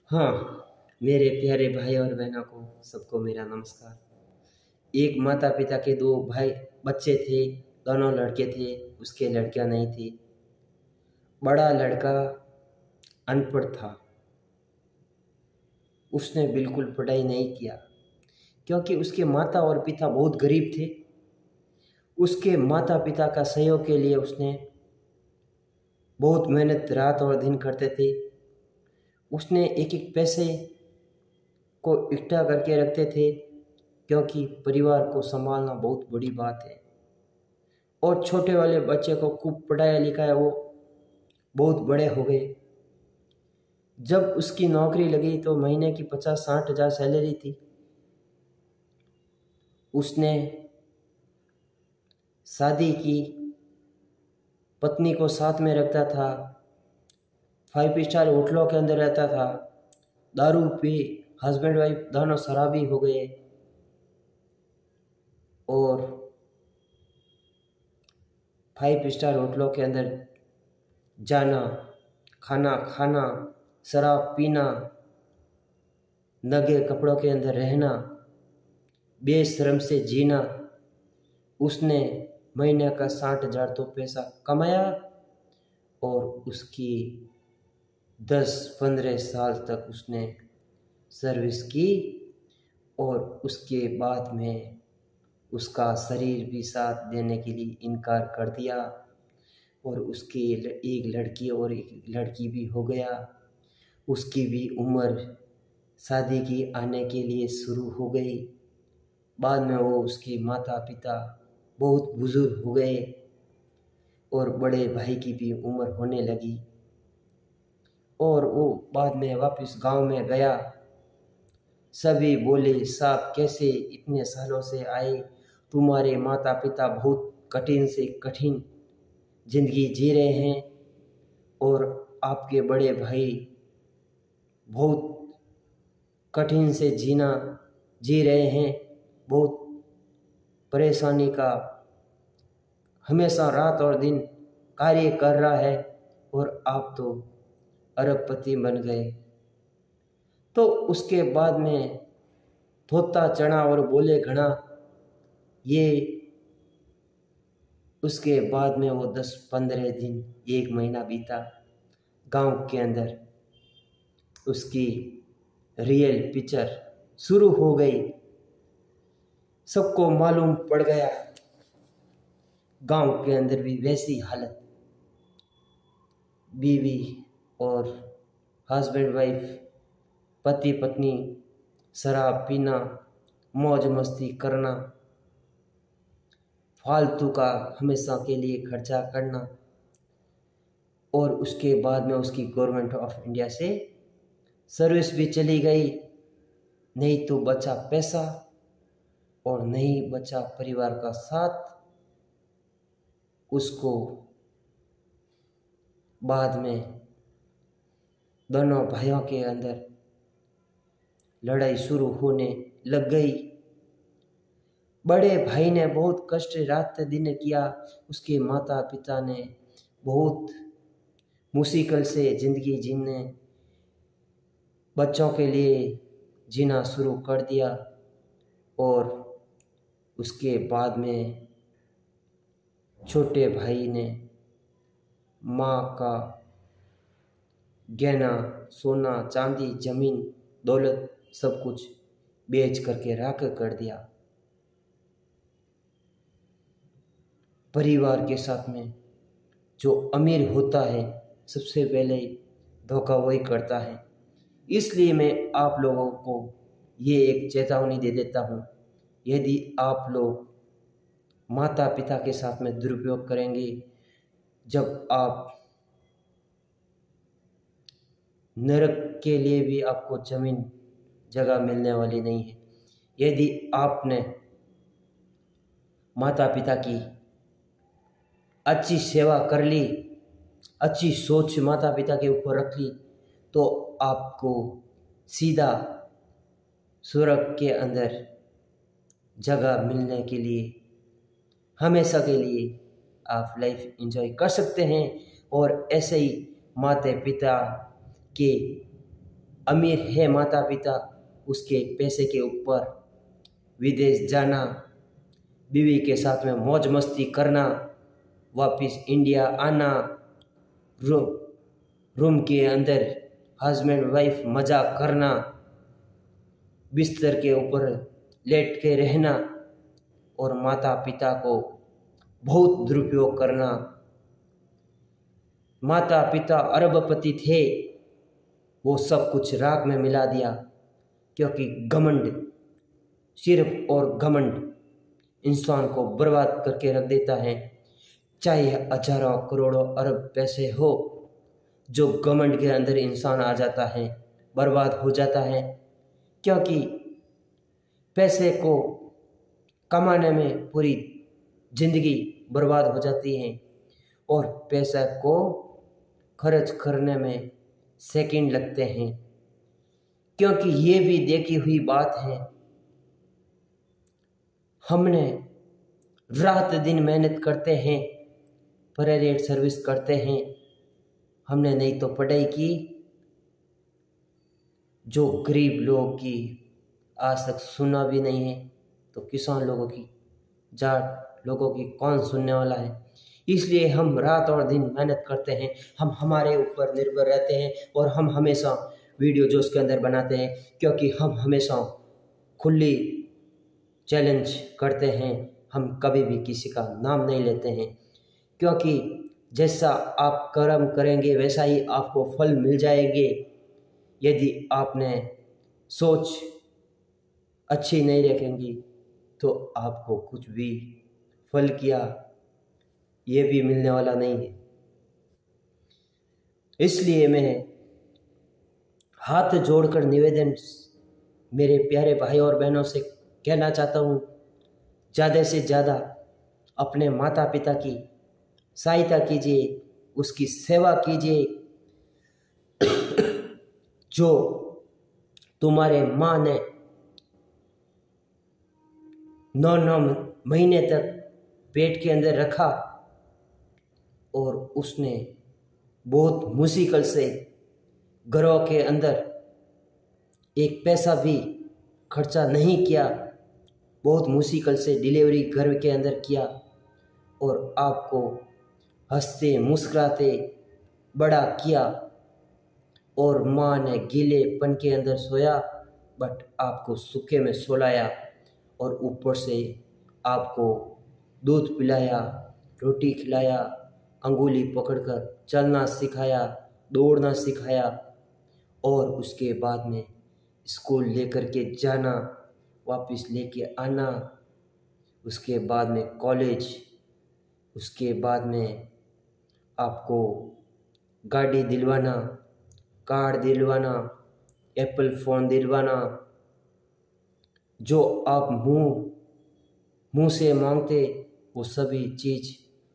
हाँ, मेरे प्यारे भाई और बहनों को सबको मेरा नमस्कार। एक माता पिता के दो भाई बच्चे थे, दोनों लड़के थे, उसके लड़कियां नहीं थी। बड़ा लड़का अनपढ़ था, उसने बिल्कुल पढ़ाई नहीं किया क्योंकि उसके माता और पिता बहुत गरीब थे। उसके माता पिता का सहयोग के लिए उसने बहुत मेहनत रात और दिन करते थे। उसने एक एक पैसे को इकट्ठा करके रखते थे क्योंकि परिवार को संभालना बहुत बड़ी बात है। और छोटे वाले बच्चे को खूब पढ़ाया लिखाया, वो बहुत बड़े हो गए। जब उसकी नौकरी लगी तो महीने की 50-60 हज़ार सैलरी थी। उसने शादी की, पत्नी को साथ में रखता था, 5 स्टार होटलों के अंदर रहता था। दारू पी, हस्बैंड वाइफ दोनों शराबी हो गए और 5 स्टार होटलों के अंदर जाना, खाना खाना, शराब पीना, नंगे कपड़ों के अंदर रहना, बेशर्म से जीना। उसने महीने का 60 हज़ार तो पैसा कमाया और उसकी 10-15 साल तक उसने सर्विस की। और उसके बाद में उसका शरीर भी साथ देने के लिए इनकार कर दिया और उसकी एक लड़की और एक लड़की भी हो गया। उसकी भी उम्र शादी की आने के लिए शुरू हो गई। बाद में वो उसके माता पिता बहुत बुजुर्ग हो गए और बड़े भाई की भी उम्र होने लगी और वो बाद में वापस गांव में गया। सभी बोले, साहब कैसे इतने सालों से आए, तुम्हारे माता पिता बहुत कठिन से कठिन जिंदगी जी रहे हैं और आपके बड़े भाई बहुत कठिन से जीना जी रहे हैं, बहुत परेशानी का हमेशा रात और दिन कार्य कर रहा है और आप तो अरबपति बन गए। तो उसके बाद में धोता चढ़ा और बोले घना। ये उसके बाद में वो 10-15 दिन, 1 महीना बीता। गांव के अंदर उसकी रियल पिक्चर शुरू हो गई। सबको मालूम पड़ गया, गांव के अंदर भी वैसी हालत। बीवी और हस्बैंड वाइफ, पति पत्नी शराब पीना, मौज मस्ती करना, फालतू का हमेशा के लिए खर्चा करना। और उसके बाद में उसकी गवर्नमेंट ऑफ इंडिया से सर्विस भी चली गई। नहीं तो बचा पैसा और नहीं बचा परिवार का साथ। उसको बाद में दोनों भाइयों के अंदर लड़ाई शुरू होने लग गई। बड़े भाई ने बहुत कष्ट रात दिन किया, उसके माता पिता ने बहुत मुश्किल से जिंदगी जीने, बच्चों के लिए जीना शुरू कर दिया। और उसके बाद में छोटे भाई ने माँ का गहना, सोना चांदी, जमीन दौलत सब कुछ बेच करके राख कर दिया। परिवार के साथ में जो अमीर होता है सबसे पहले धोखा वही करता है। इसलिए मैं आप लोगों को ये एक चेतावनी दे देता हूँ, यदि आप लोग माता पिता के साथ में दुरुपयोग करेंगे, जब आप नरक के लिए भी आपको जमीन जगह मिलने वाली नहीं है। यदि आपने माता पिता की अच्छी सेवा कर ली, अच्छी सोच माता पिता के ऊपर रख ली, तो आपको सीधा स्वर्ग के अंदर जगह मिलने के लिए हमेशा के लिए आप लाइफ एंजॉय कर सकते हैं। और ऐसे ही माता पिता के अमीर है माता पिता, उसके पैसे के ऊपर विदेश जाना, बीवी के साथ में मौज मस्ती करना, वापस इंडिया आना, रूम के अंदर हस्बैंड वाइफ मजा करना, बिस्तर के ऊपर लेट के रहना और माता पिता को बहुत दुरुपयोग करना। माता पिता अरबपति थे, वो सब कुछ राख में मिला दिया, क्योंकि घमंड, सिर्फ और घमंड इंसान को बर्बाद करके रख देता है। चाहे हजारों करोड़ों अरब पैसे हो, जो घमंड के अंदर इंसान आ जाता है बर्बाद हो जाता है, क्योंकि पैसे को कमाने में पूरी जिंदगी बर्बाद हो जाती है और पैसा को खर्च करने में सेकंड लगते हैं। क्योंकि ये भी देखी हुई बात है, हमने रात दिन मेहनत करते हैं, प्राइवेट सर्विस करते हैं, हमने नहीं तो पढ़ाई की, जो गरीब लोगों की आज तक सुना भी नहीं है, तो किसान लोगों की, जाट लोगों की कौन सुनने वाला है। इसलिए हम रात और दिन मेहनत करते हैं, हम हमारे ऊपर निर्भर रहते हैं और हम हमेशा वीडियो जो उसके अंदर बनाते हैं, क्योंकि हम हमेशा खुली चैलेंज करते हैं, हम कभी भी किसी का नाम नहीं लेते हैं, क्योंकि जैसा आप कर्म करेंगे वैसा ही आपको फल मिल जाएंगे। यदि आपने सोच अच्छी नहीं रखेंगी तो आपको कुछ भी फल किया ये भी मिलने वाला नहीं है। इसलिए मैं हाथ जोड़कर निवेदन मेरे प्यारे भाई और बहनों से कहना चाहता हूँ, ज़्यादा से ज़्यादा अपने माता पिता की सहायता कीजिए, उसकी सेवा कीजिए। जो तुम्हारे माँ ने 9 महीने तक पेट के अंदर रखा और उसने बहुत मुश्किल से घरों के अंदर एक पैसा भी खर्चा नहीं किया, बहुत मुश्किल से डिलीवरी घर के अंदर किया और आपको हंसते मुस्कुराते बड़ा किया। और माँ ने गीलेपन के अंदर सोया बट आपको सूखे में सुलाया और ऊपर से आपको दूध पिलाया, रोटी खिलाया, अंगुली पकड़कर चलना सिखाया, दौड़ना सिखाया और उसके बाद में स्कूल लेकर के जाना, वापस लेके आना, उसके बाद में कॉलेज, उसके बाद में आपको गाड़ी दिलवाना, कार दिलवाना, एप्पल फ़ोन दिलवाना, जो आप मुंह से मांगते वो सभी चीज़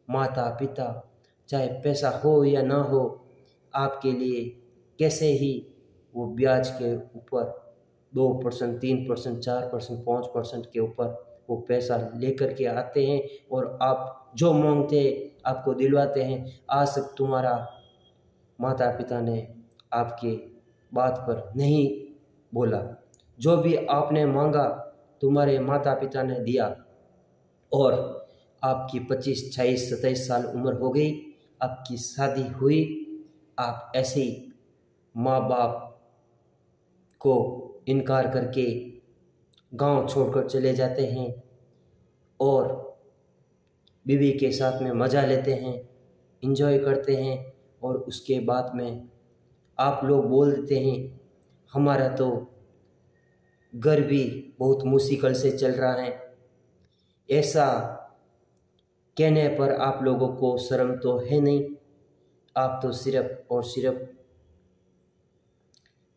माता पिता, चाहे पैसा हो या ना हो, आपके लिए कैसे ही वो ब्याज के ऊपर 2%, 3%, 4%, 5% के ऊपर वो पैसा लेकर के आते हैं और आप जो मांगते आपको दिलवाते हैं। आज तक तुम्हारा माता पिता ने आपके बात पर नहीं बोला, जो भी आपने मांगा तुम्हारे माता पिता ने दिया। और आपकी 25, 26, 27 साल उम्र हो गई, आपकी शादी हुई, आप ऐसे ही माँ बाप को इनकार करके गांव छोड़कर चले जाते हैं और बीवी के साथ में मज़ा लेते हैं, एंजॉय करते हैं और उसके बाद में आप लोग बोल देते हैं हमारा तो घर भी बहुत मुश्किल से चल रहा है। ऐसा कहने पर आप लोगों को शर्म तो है नहीं, आप तो सिर्फ और सिर्फ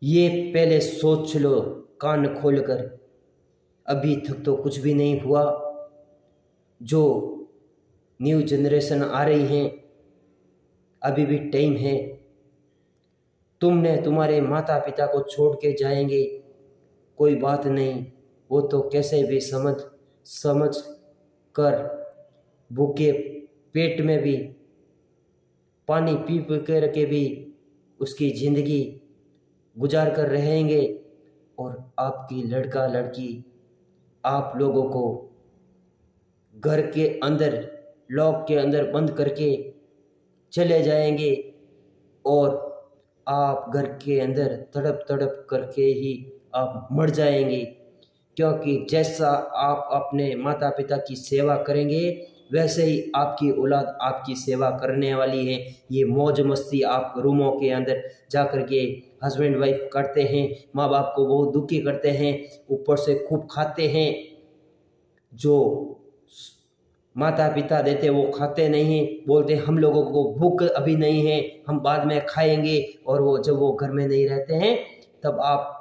ये पहले सोच लो कान खोलकर, अभी तक तो कुछ भी नहीं हुआ। जो न्यू जनरेशन आ रही हैं अभी भी टाइम है, तुमने तुम्हारे माता पिता को छोड़ के जाएंगे, कोई बात नहीं, वो तो कैसे भी समझ कर भूखे पेट में भी पानी पी के रखे भी उसकी ज़िंदगी गुजार कर रहेंगे और आपकी लड़का लड़की आप लोगों को घर के अंदर लॉक के अंदर बंद करके चले जाएंगे और आप घर के अंदर तड़प तड़प करके ही आप मर जाएंगे। क्योंकि जैसा आप अपने माता पिता की सेवा करेंगे वैसे ही आपकी औलाद आपकी सेवा करने वाली है। ये मौज मस्ती आप रूमों के अंदर जा कर के हस्बैंड वाइफ करते हैं, माँ बाप को बहुत दुखी करते हैं, ऊपर से खूब खाते हैं। जो माता पिता देते वो खाते नहीं, बोलते हम लोगों को भूख अभी नहीं है, हम बाद में खाएंगे। और वो जब वो घर में नहीं रहते हैं तब आप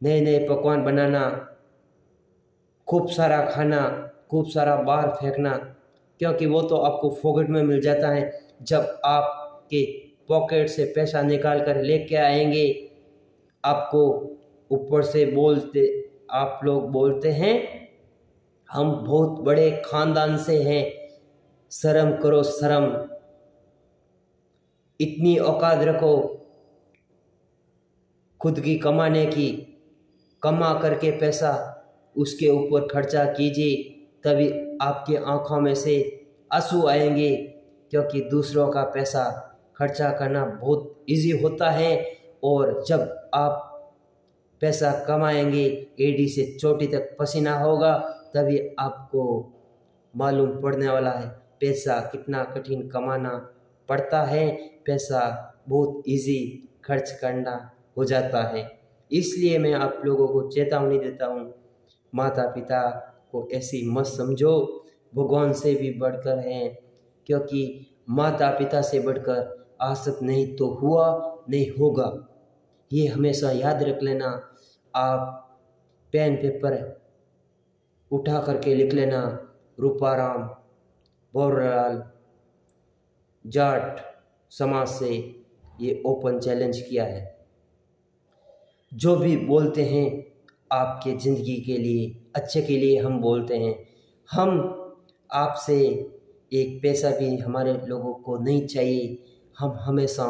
नए नए पकवान बनाना, खूब सारा खाना, खूब सारा बाहर फेंकना, क्योंकि वो तो आपको फोकट में मिल जाता है। जब आपके पॉकेट से पैसा निकाल कर लेके आएंगे आपको ऊपर से बोलते, आप लोग बोलते हैं हम बहुत बड़े खानदान से हैं, शर्म करो शर्म, इतनी औकात रखो खुद की कमाने की, कमा करके पैसा उसके ऊपर खर्चा कीजिए, तभी आपके आंखों में से आंसू आएंगे। क्योंकि दूसरों का पैसा खर्चा करना बहुत इजी होता है और जब आप पैसा कमाएंगे एड़ी से चोटी तक पसीना होगा तभी आपको मालूम पड़ने वाला है पैसा कितना कठिन कमाना पड़ता है। पैसा बहुत इजी खर्च करना हो जाता है। इसलिए मैं आप लोगों को चेतावनी देता हूँ, माता पिता को ऐसी मत समझो, भगवान से भी बढ़कर हैं। क्योंकि माता पिता से बढ़कर आसत नहीं तो हुआ नहीं होगा, ये हमेशा याद रख लेना। आप पेन पेपर उठा करके लिख लेना, रूपाराम बोरलाल जाट समाज से ये ओपन चैलेंज किया है। जो भी बोलते हैं आपके ज़िंदगी के लिए अच्छे के लिए हम बोलते हैं। हम आपसे एक पैसा भी हमारे लोगों को नहीं चाहिए। हम हमेशा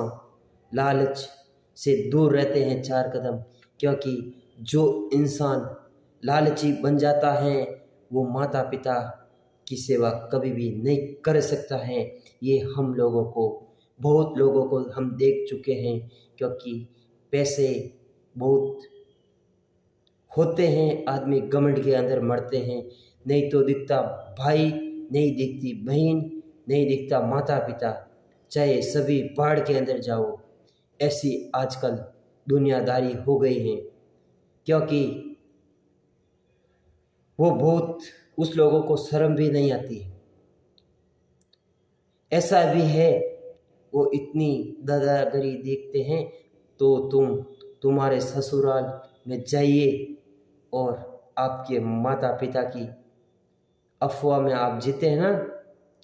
लालच से दूर रहते हैं 4 कदम। क्योंकि जो इंसान लालची बन जाता है वो माता पिता की सेवा कभी भी नहीं कर सकता है। ये हम लोगों को, बहुत लोगों को हम देख चुके हैं। क्योंकि पैसे बहुत होते हैं, आदमी घमंड के अंदर मरते हैं। नहीं तो दिखता भाई, नहीं दिखती बहन, नहीं दिखता माता पिता, चाहे सभी पहाड़ के अंदर जाओ। ऐसी आजकल दुनियादारी हो गई है। क्योंकि वो बहुत, उस लोगों को शर्म भी नहीं आती। ऐसा भी है वो इतनी दादागिरी देखते हैं तो तुम्हारे ससुराल में जाइए और आपके माता पिता की अफवाह में आप जीते हैं ना,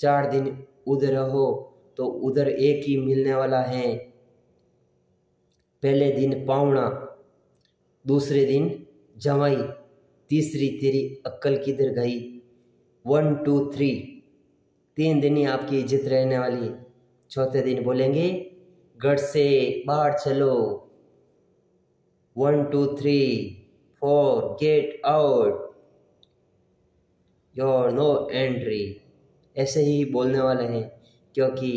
4 दिन उधर रहो तो उधर एक ही मिलने वाला है। पहले दिन पावना, दूसरे दिन जवाई, तीसरी तेरी अक्ल किधर गई। 1 2 3 3 दिन ही आपकी इज्जत रहने वाली है। चौथे दिन बोलेंगे घर से बाहर चलो, 1 2 3 4 get out, your no entry, ऐसे ही बोलने वाले हैं। क्योंकि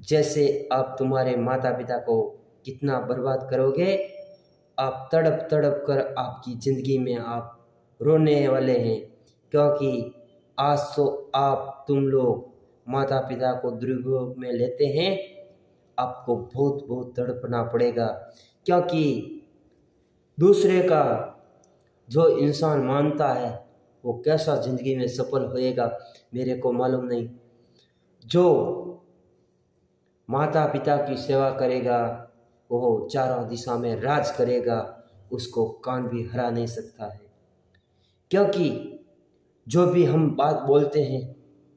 जैसे आप तुम्हारे माता पिता को कितना बर्बाद करोगे, आप तड़प तड़प कर आपकी ज़िंदगी में आप रोने वाले हैं। क्योंकि आज तो तुम लोग माता पिता को दुरुपयोग में लेते हैं, आपको बहुत बहुत तड़पना पड़ेगा। क्योंकि दूसरे का जो इंसान मानता है वो कैसा ज़िंदगी में सफल होएगा मेरे को मालूम नहीं। जो माता पिता की सेवा करेगा वो चारों दिशा में राज करेगा, उसको कान भी हरा नहीं सकता है। क्योंकि जो भी हम बात बोलते हैं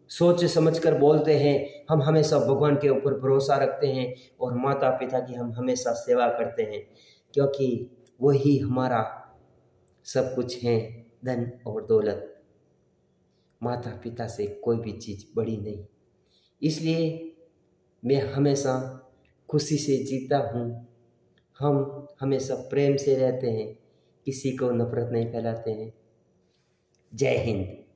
सोच समझ कर बोलते हैं। हम हमेशा भगवान के ऊपर भरोसा रखते हैं और माता पिता की हम हमेशा सेवा करते हैं। क्योंकि वही हमारा सब कुछ है, धन और दौलत। माता पिता से कोई भी चीज़ बड़ी नहीं। इसलिए मैं हमेशा खुशी से जीता हूँ। हम हमेशा प्रेम से रहते हैं, किसी को नफरत नहीं फैलाते हैं। जय हिंद।